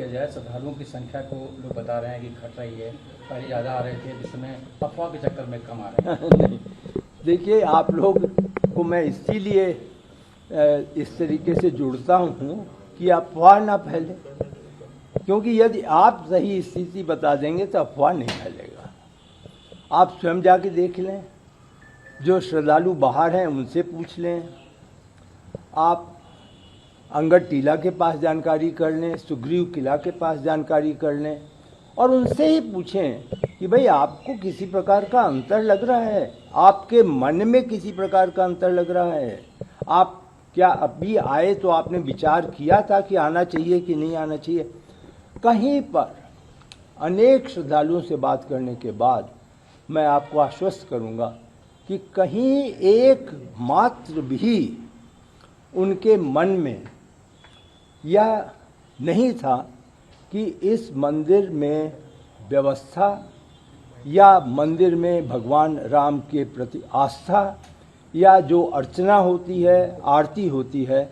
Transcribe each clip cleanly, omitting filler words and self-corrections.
किया जाए, श्रद्धालुओं की संख्या को लोग बता रहे हैं कि घट रही है, पहले ज़्यादा आ रहे थे, जिस समय अफवाह के चक्कर में कम आ रहे हैं। नहीं, देखिए आप लोग को मैं इसीलिए इस तरीके से जुड़ता हूँ कि अफवाह ना फैले, क्योंकि यदि आप सही स्थिति बता देंगे तो अफवाह नहीं फैलेगा। आप स्वयं जाके देख लें, जो श्रद्धालु बाहर हैं उनसे पूछ लें, आप अंगद टीला के पास जानकारी कर लें, सुग्रीव किला के पास जानकारी कर लें और उनसे ही पूछें कि भाई आपको किसी प्रकार का अंतर लग रहा है, आपके मन में किसी प्रकार का अंतर लग रहा है, आप क्या अभी आए तो आपने विचार किया था कि आना चाहिए कि नहीं आना चाहिए। कहीं पर अनेक श्रद्धालुओं से बात करने के बाद मैं आपको आश्वस्त करूंगा कि कहीं एक मात्र भी उनके मन में यह नहीं था कि इस मंदिर में व्यवस्था या मंदिर में भगवान राम के प्रति आस्था या जो अर्चना होती है, आरती होती है,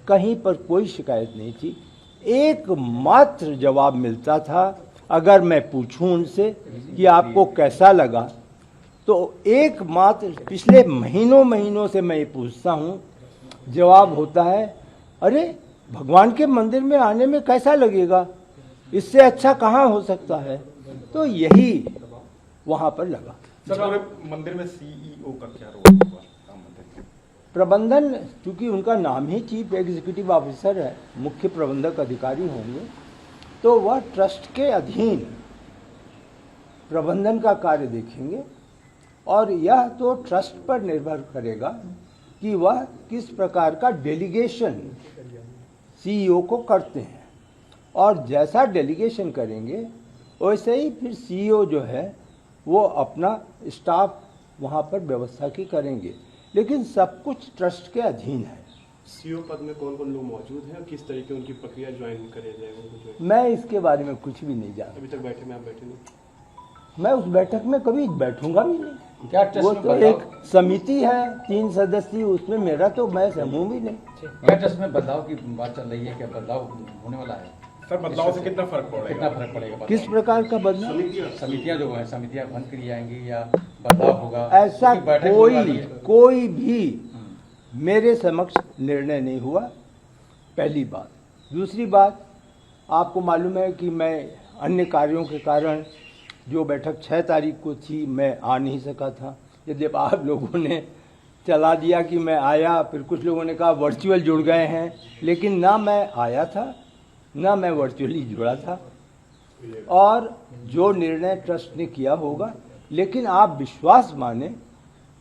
कहीं पर कोई शिकायत नहीं थी। एकमात्र जवाब मिलता था, अगर मैं पूछूं उनसे कि आपको कैसा लगा, तो एकमात्र पिछले महीनों से मैं ये पूछता हूँ, जवाब होता है अरे भगवान के मंदिर में आने में कैसा लगेगा, इससे अच्छा कहाँ हो सकता है। तो यही वहाँ पर लगा। सर, पूरे मंदिर में सीईओ का क्या रोल होगा? प्रबंधन, चूंकि उनका नाम ही चीफ एग्जीक्यूटिव ऑफिसर है, मुख्य प्रबंधक अधिकारी होंगे, तो वह ट्रस्ट के अधीन प्रबंधन का कार्य देखेंगे और यह तो ट्रस्ट पर निर्भर करेगा कि वह किस प्रकार का डेलीगेशन सीईओ को करते हैं, और जैसा डेलीगेशन करेंगे वैसे ही फिर सीईओ जो है वो अपना स्टाफ वहाँ पर व्यवस्था की करेंगे, लेकिन सब कुछ ट्रस्ट के अधीन है। सीईओ पद में कौन कौन लोग मौजूद हैं और किस तरीके उनकी प्रक्रिया ज्वाइन करे जाएगा? मैं इसके बारे में कुछ भी नहीं जानता। अभी तक बैठे में आप बैठे नहीं? मैं उस बैठक में कभी बैठूंगा भी नहीं। क्या ट्रस्ट वो में तो एक समिति है 3 सदस्यीय, उसमें मेरा तो मैं समूह भी नहीं। क्या ट्रस्ट में बदलाव की बात चल रही है, क्या बदलाव होने वाला है? सर, बदलाव से कितना फर्क कितना पड़ेगा? फर्क पड़ेगा? किस प्रकार का बदलाव? समितियां जो हैं, समितियां बंद करी जाएंगी या बदलाव होगा? ऐसा क्योंकि बैठक होने वाली है। कोई भी मेरे समक्ष निर्णय नहीं हुआ, पहली बात। दूसरी बात, आपको मालूम है कि मैं अन्य कार्यों के कारण जो बैठक 6 तारीख को थी मैं आ नहीं सका था। यदि आप लोगों ने चला दिया कि मैं आया, फिर कुछ लोगों ने कहा वर्चुअल जुड़ गए हैं, लेकिन ना मैं आया था ना मैं वर्चुअली जुड़ा था। और जो निर्णय ट्रस्ट ने किया होगा, लेकिन आप विश्वास माने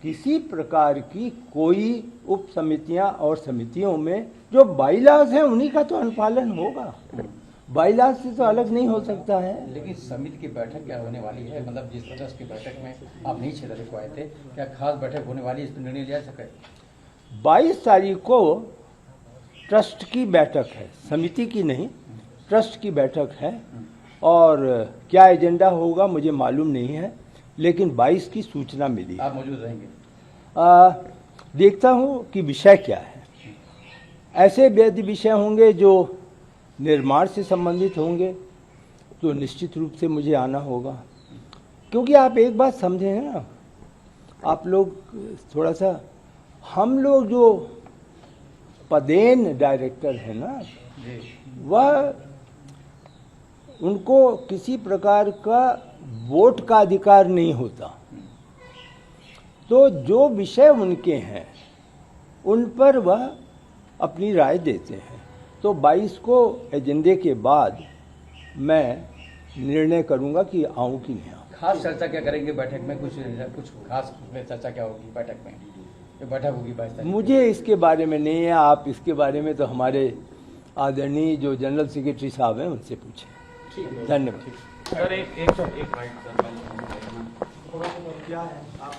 किसी प्रकार की कोई उप समितियां और समितियों में जो बाईलॉज हैं उन्हीं का तो अनुपालन होगा, बाईलॉज से तो अलग नहीं हो सकता है। लेकिन समिति की बैठक क्या होने वाली है? मतलब जिस ट्रस्ट की बैठक में आप नहीं 6 तारीख को आए थे, क्या खास बैठक होने वाली है, इस पर निर्णय लिया जा सके? 22 तारीख को ट्रस्ट की बैठक है, समिति की नहीं, ट्रस्ट की बैठक है। और क्या एजेंडा होगा मुझे मालूम नहीं है, लेकिन 22 की सूचना मिली। आप मौजूद रहेंगे? देखता हूँ कि विषय क्या है। ऐसे यदि विषय होंगे जो निर्माण से संबंधित होंगे तो निश्चित रूप से मुझे आना होगा, क्योंकि आप एक बात समझे हैं ना, आप लोग थोड़ा सा, हम लोग जो पदेन डायरेक्टर है ना, वह उनको किसी प्रकार का वोट का अधिकार नहीं होता। तो जो विषय उनके हैं उन पर वह अपनी राय देते हैं। तो 22 को एजेंडे के बाद मैं निर्णय करूंगा कि आऊं कि नहीं आऊं। खास चर्चा क्या करेंगे बैठक में? कुछ खास में चर्चा क्या होगी बैठक में? ये बैठक होगी 22 तारीख। मुझे इसके बारे में नहीं है, आप इसके बारे में तो हमारे आदरणीय जो जनरल सेक्रेटरी साहब हैं उनसे पूछें। धन्यवाद। सर, एक क्या है आप